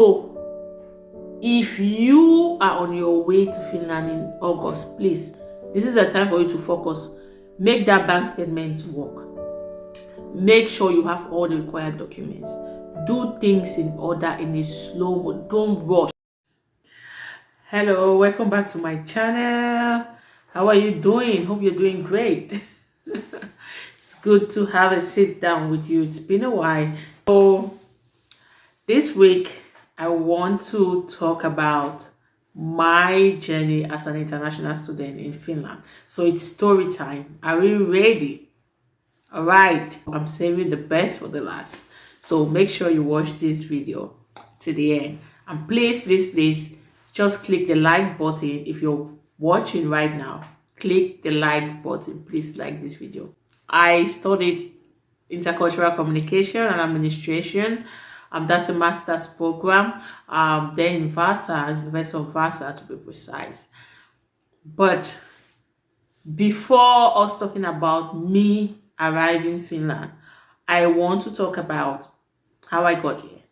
So if you are on your way to Finland in August, please, this is a time for you to focus. Make that bank statement work. Make sure you have all the required documents. Do things in order, in a slow mode. Don't rush. Hello, welcome back to my channel. How are you doing? Hope you're doing great. It's good to have a sit down with you. It's been a while. So this week I want to talk about my journey as an international student in Finland. So it's story time. Are we ready? All right, I'm saving the best for the last. So make sure you watch this video to the end. And please, just click the like button. If you're watching right now, click the like button. Please like this video. I studied intercultural communication and administration. That's a master's program. Then in Vaasa, University of Vaasa to be precise. But before us talking about me arriving in Finland, I want to talk about how I got here.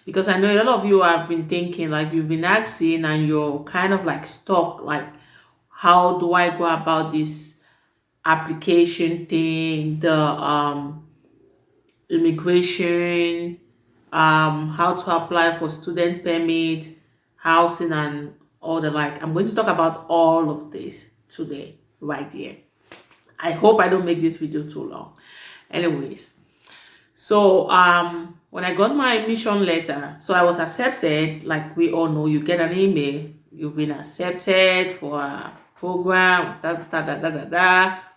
Because I know a lot of you have been thinking, like you've been asking and you're kind of like stuck, like how do I go about this application thing, the immigration, how to apply for student permit, housing and all the like. I'm going to talk about all of this today right here. I hope I don't make this video too long. Anyways, so when I got my admission letter, so I was accepted. Like we all know, you get an email, you've been accepted for a program,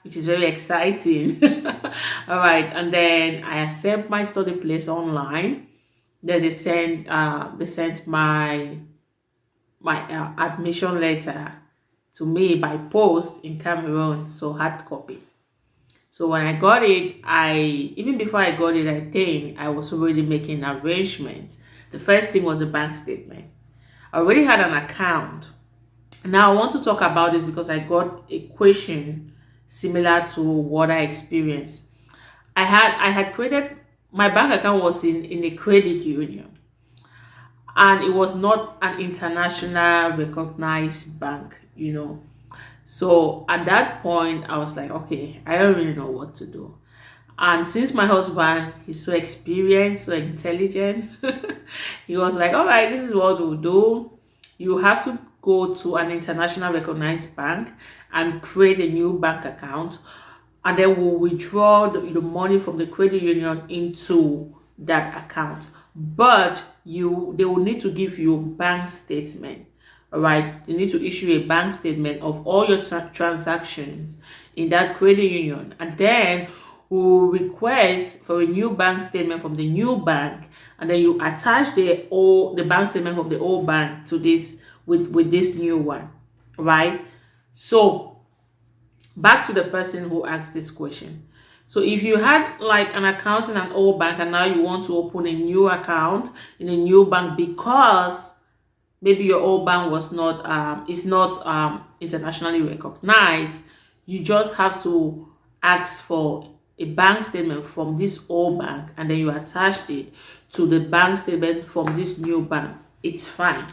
which is very exciting. All right, and then I accept my study place online. Then they sent my admission letter to me by post in Cameroon, so hard copy. So when I got it, even before I got it, I think I was already making arrangements. The first thing was a bank statement. I already had an account. Now I want to talk about this because I got a question similar to what I experienced. I had created my bank account was in a credit union, and it was not an international recognized bank, So at that point, I was like, okay, I don't really know what to do. And since my husband is so experienced, so intelligent, he was like, all right, this is what we'll do. You have to go to an international recognized bank and create a new bank account. And then we'll withdraw the money from the credit union into that account. But they will need to give you a bank statement. All right, you need to issue a bank statement of all your transactions in that credit union, and then we'll request for a new bank statement from the new bank, and then you attach the bank statement from the old bank to this with this new one, right? So back to the person who asked this question. So if you had like an account in an old bank and now you want to open a new account in a new bank because maybe your old bank was not is not internationally recognized, you just have to ask for a bank statement from this old bank and then you attached it to the bank statement from this new bank. It's fine.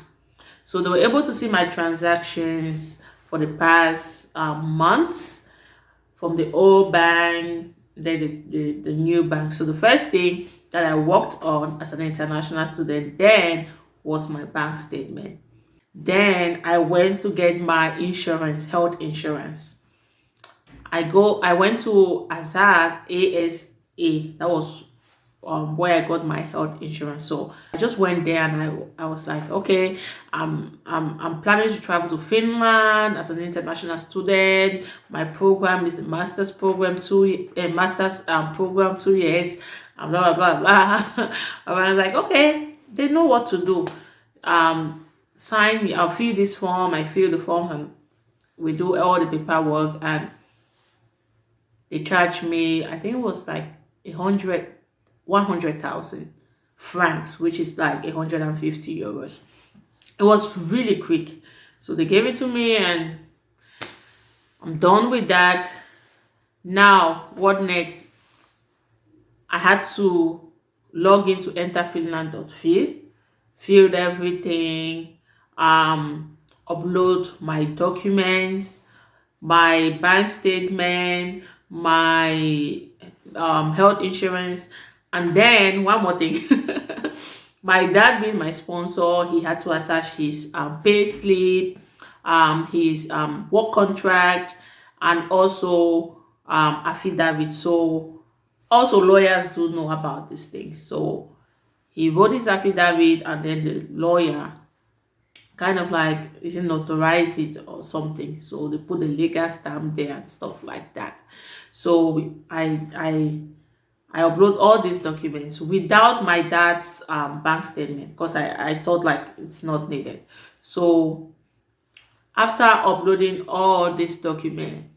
So they were able to see my transactions for the past months from the old bank, then the new bank. So the first thing that I worked on as an international student then was my bank statement. Then I went to get my insurance, health insurance. I went to ASA. That was where I got my health insurance. So I just went there and I was like, okay, I'm planning to travel to Finland as an international student. My program is a master's program, 2 years, and blah blah blah blah. And I was like, okay, they know what to do. Sign me, I'll fill this form, I fill the form and we do all the paperwork, and they charged me, I think it was like 100,000 francs, which is like 150 euros. It was really quick. So they gave it to me and I'm done with that. Now, what next? I had to log into enterfinland.fi, filled everything, upload my documents, my bank statement, my health insurance, and then one more thing. My dad being my sponsor, he had to attach his pay slip, his work contract, and also affidavit. So also lawyers do know about these things. So he wrote his affidavit, and then the lawyer kind of like isn't authorize it or something. So they put the legal stamp there and stuff like that. So I upload all these documents without my dad's bank statement, because I thought like it's not needed. So after uploading all these documents,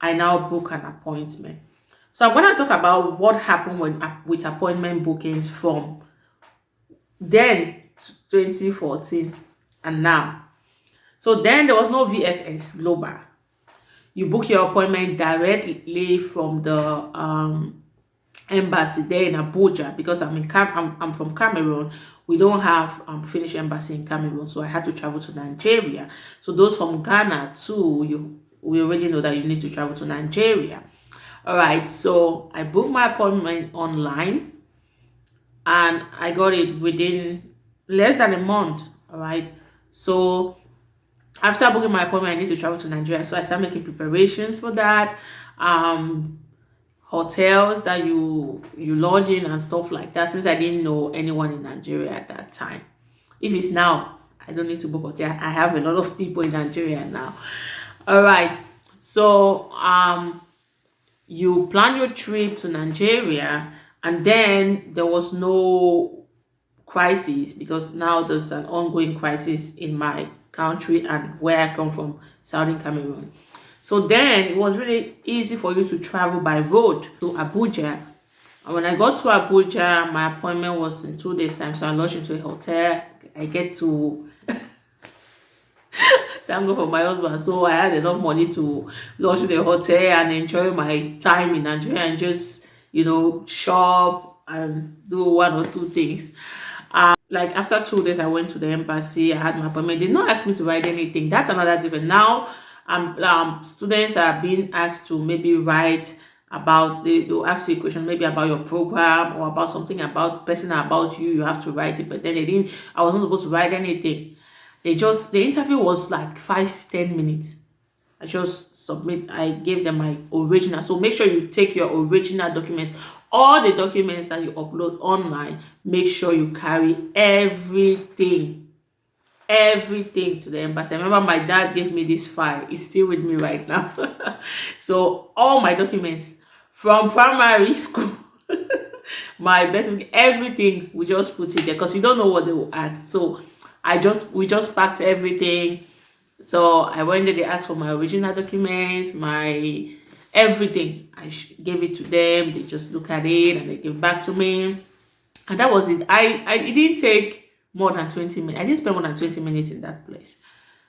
I now book an appointment. So I'm going to talk about what happened with appointment bookings from then, 2014, and now. So then there was no VFS Global. You book your appointment directly from the embassy there in Abuja, because I'm from Cameroon. We don't have Finnish embassy in Cameroon, so I had to travel to Nigeria. So those from Ghana too, we already know that you need to travel to Nigeria. All right, so I booked my appointment online, and I got it within less than a month. All right, so after booking my appointment, I need to travel to Nigeria, so I start making preparations for that. Hotels that you lodge in and stuff like that, since I didn't know anyone in Nigeria at that time. If it's now, I don't need to book hotel. I have a lot of people in Nigeria now. All right, so you plan your trip to Nigeria, and then there was no crisis, because now there's an ongoing crisis in my country and where I come from, Southern Cameroon. So then it was really easy for you to travel by road to Abuja. And when I got to Abuja, my appointment was in 2 days' time. So I lodged into a hotel. I get to thank God for my husband. So I had enough money to lodge in a hotel and enjoy my time in Nigeria and just, shop and do one or two things. Like after 2 days, I went to the embassy. I had my appointment. They did not ask me to write anything. That's another different. Now, students are being asked to maybe write about, they'll ask you a question maybe about your program or about something about personal about you. You have to write it, but then they didn't. I wasn't supposed to write anything. The interview was like 5-10 minutes. I gave them my original. So make sure you take your original documents. All the documents that you upload online, make sure you carry everything to the embassy. I remember my dad gave me this file. It's still with me right now. So all my documents from primary school, my basic, everything, we just put it there, because you don't know what they will ask. So we just packed everything. So I went there, they asked for my original documents, my everything. I gave it to them. They just look at it and they give back to me. And that was it. It didn't take more than 20 minutes. I didn't spend more than 20 minutes in that place.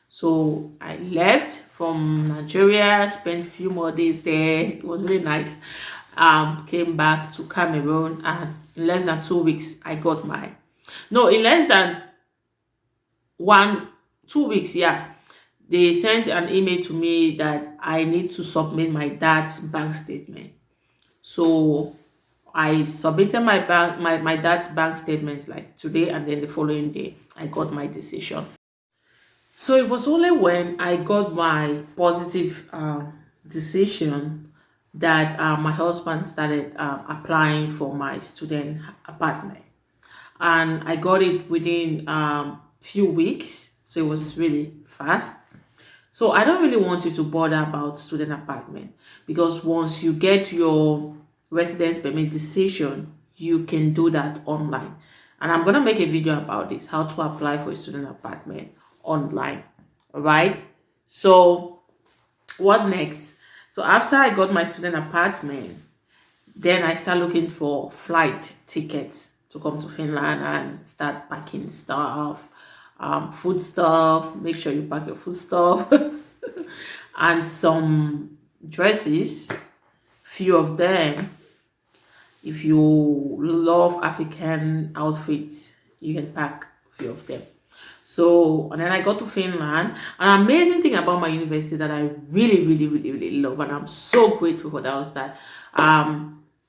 So I left from Nigeria, spent a few more days there. It was really nice. Came back to Cameroon, and in less than 2 weeks, I got in less than 2 weeks, yeah. They sent an email to me that I need to submit my dad's bank statement. So I submitted my dad's bank statements like today, and then the following day I got my decision. So it was only when I got my positive decision that my husband started applying for my student apartment, and I got it within few weeks. So it was really fast. So I don't really want you to bother about student apartment, because once you get your residence permit decision, you can do that online. And I'm going to make a video about this, how to apply for a student apartment online. All right. So what next? So after I got my student apartment, then I start looking for flight tickets to come to Finland and start packing stuff. Food stuff, make sure you pack your food stuff and some dresses, few of them. If you love African outfits, you can pack few of them. So, and then I got to Finland. An amazing thing about my university that I really, really, really, really love, and I'm so grateful for that, was that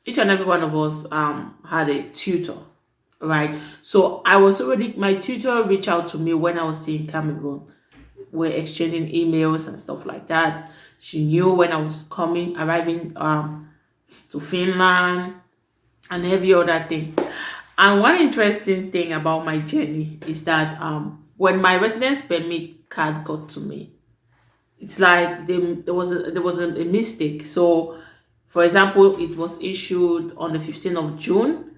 each and every one of us had a tutor, right? So I was already, my tutor reached out to me when I was still in Cameroon. We're exchanging emails and stuff like that. She knew when I was arriving to Finland and every other thing. And one interesting thing about my journey is that when my residence permit card got to me, it's like there was a mistake. So, for example, it was issued on the 15th of June,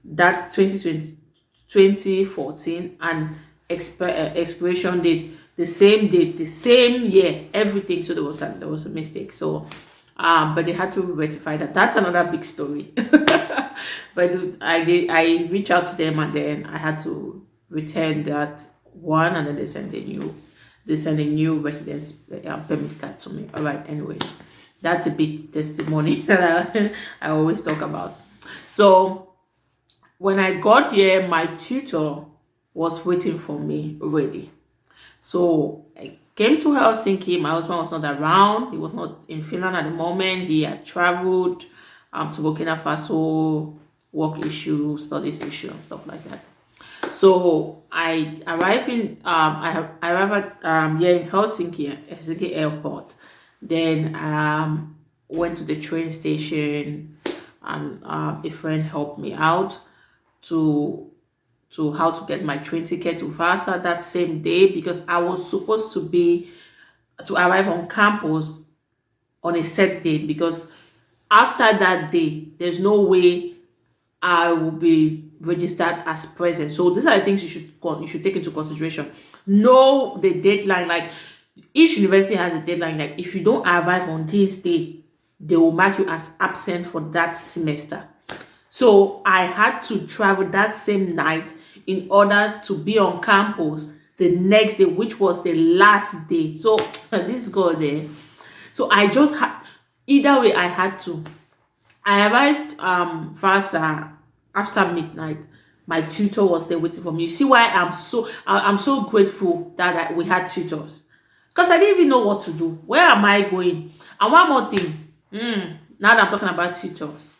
that 2014, and expiration date the same date, the same year, everything. So there was a mistake. So but they had to rectify that. That's another big story. But I reached out to them, and then I had to return that one, and then they sent a new residence permit card to me. All right, anyways, that's a big testimony that I always talk about. So when I got here, my tutor was waiting for me already. So I came to Helsinki. My husband was not around. He was not in Finland at the moment. He had traveled to Burkina Faso, work issue, studies issue, and stuff like that. So I arrived at here in Helsinki Airport. Then went to the train station, and a friend helped me out to how to get my train ticket to Vasa that same day, because I was supposed to arrive on campus on a set date, because after that day there's no way I will be registered as present. So these are the things you should take into consideration. Know the deadline. Like, each university has a deadline. Like, if you don't arrive on this day, they will mark you as absent for that semester. So I had to travel that same night in order to be on campus the next day, which was the last day. So this girl there. So I just had, either way I had to. I arrived Vasa after midnight. My tutor was there waiting for me. You see why I'm so grateful that we had tutors, because I didn't even know what to do. Where am I going? And one more thing. Now that I'm talking about tutors,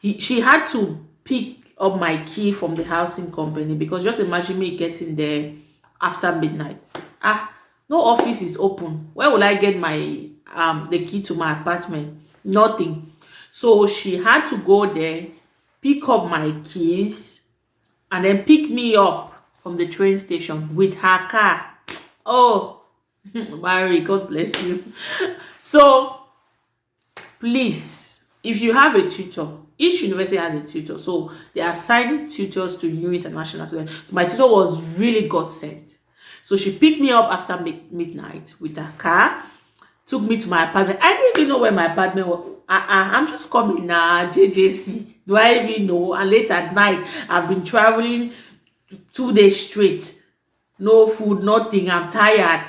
she had to pick up my key from the housing company, because just imagine me getting there after midnight. No office is open. Where will I get my the key to my apartment? Nothing. So she had to go there, pick up my keys, and then pick me up from the train station with her car. Oh, Mary, God bless you. So please, if you have a tutor, each university has a tutor. So they assign tutors to new international students. My tutor was really God sent. So she picked me up after midnight with her car, took me to my apartment. I didn't even know where my apartment was. I'm just coming now, JJC. Do I even know? And late at night, I've been traveling 2 days straight. No food, nothing. I'm tired.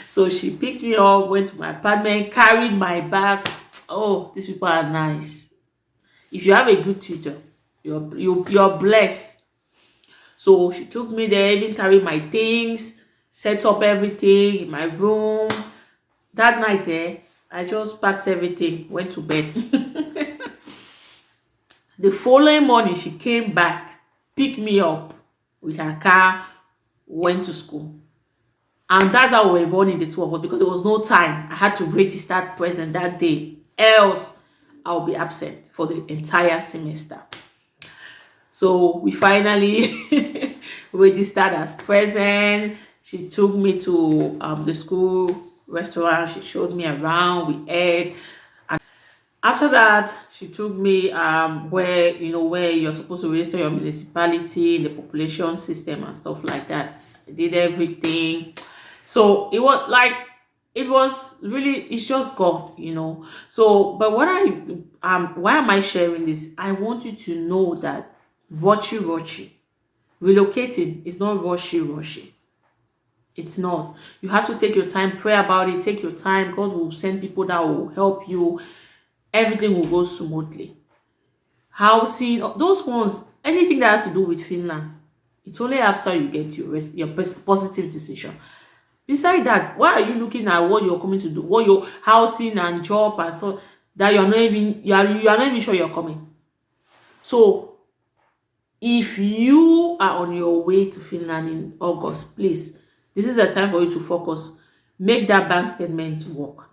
So she picked me up, went to my apartment, carried my bags. Oh, these people are nice. If you have a good tutor, you're blessed. So she took me there, even carried my things, set up everything in my room. That night, I just packed everything, went to bed. The following morning, she came back, picked me up with her car, went to school. And that's how we were born in the two of us, because there was no time. I had to register present that day. Else, I'll be absent for the entire semester. So we finally registered as present. She took me to the school restaurant. She showed me around. We ate. And after that, she took me where you're supposed to register your municipality, the population system and stuff like that. I did everything. So it was really, it's just God, So, but why am I sharing this? I want you to know that rushy. Relocating is not rushy. It's not. You have to take your time, pray about it, take your time. God will send people that will help you. Everything will go smoothly. Housing, those ones, anything that has to do with Finland, It's only after you get your positive decision. Beside that, why are you looking at what you're coming to do, what your housing and job and so that you are not even sure you're coming? So if you are on your way to Finland in August, please, this is a time for you to focus. Make that bank statement work.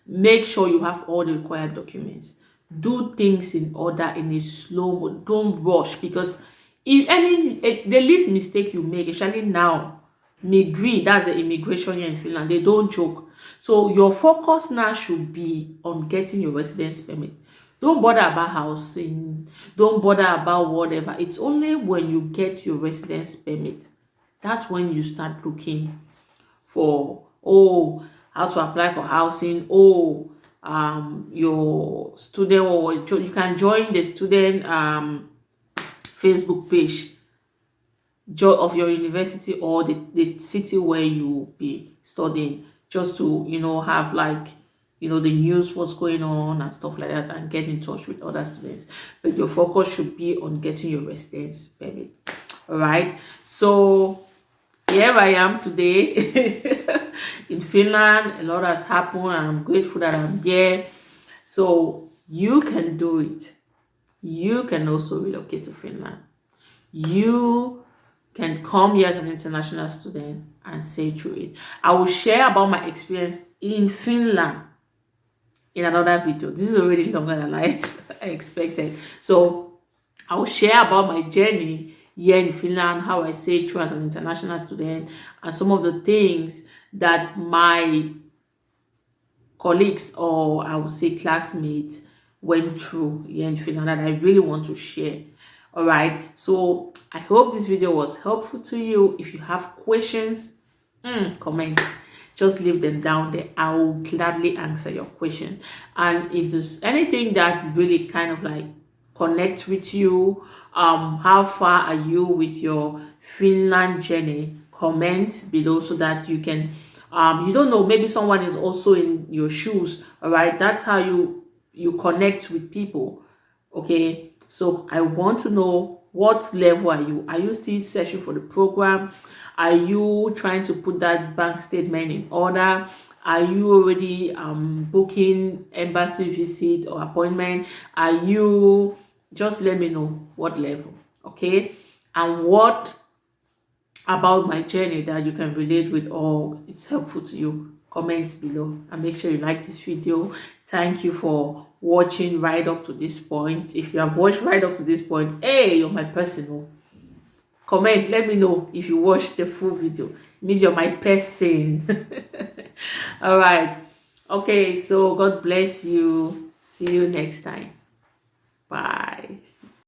Make sure you have all the required documents. Do things in order, in a slow mode. Don't rush, because if the least mistake you make, especially now, migrate, that's the immigration here in Finland, they don't joke. So your focus now should be on getting your residence permit. Don't bother about housing. Don't bother about whatever. It's only when you get your residence permit, that's when you start looking for, oh, how to apply for housing, oh, your student, or you can join the student Facebook page of your university or the city where you will be studying, just to have, like, the news, what's going on and stuff like that, and get in touch with other students. But your focus should be on getting your residence permit. All right, so here I am today in Finland. A lot has happened, and I'm grateful that I'm here. So you can do it. You can also relocate to Finland. You can come here as an international student and say through it. I will share about my experience in Finland in another video. This is already longer than I expected. So I will share about my journey here in Finland, how I say through as an international student, and some of the things that my colleagues, or I would say classmates, went through here in Finland that I really want to share. All right, so I hope this video was helpful to you. If you have questions, comments, just leave them down there. I will gladly answer your question. And if there's anything that really kind of like connect with you, how far are you with your Finland journey, comment below so that you can you don't know, maybe someone is also in your shoes. All right, that's how you connect with people. Okay, so I want to know, what level are you? Are you still searching for the program? Are you trying to put that bank statement in order? Are you already booking embassy visit or appointment? Are you, just let me know what level, okay? And what about my journey that you can relate with, or it's helpful to you. Comment below, and make sure you like this video. Thank you for watching right up to this point. If you have watched right up to this point, hey, you're my person. Comment, let me know if you watched the full video. It means you're my person. All right, okay, so God bless you. See you next time. Bye.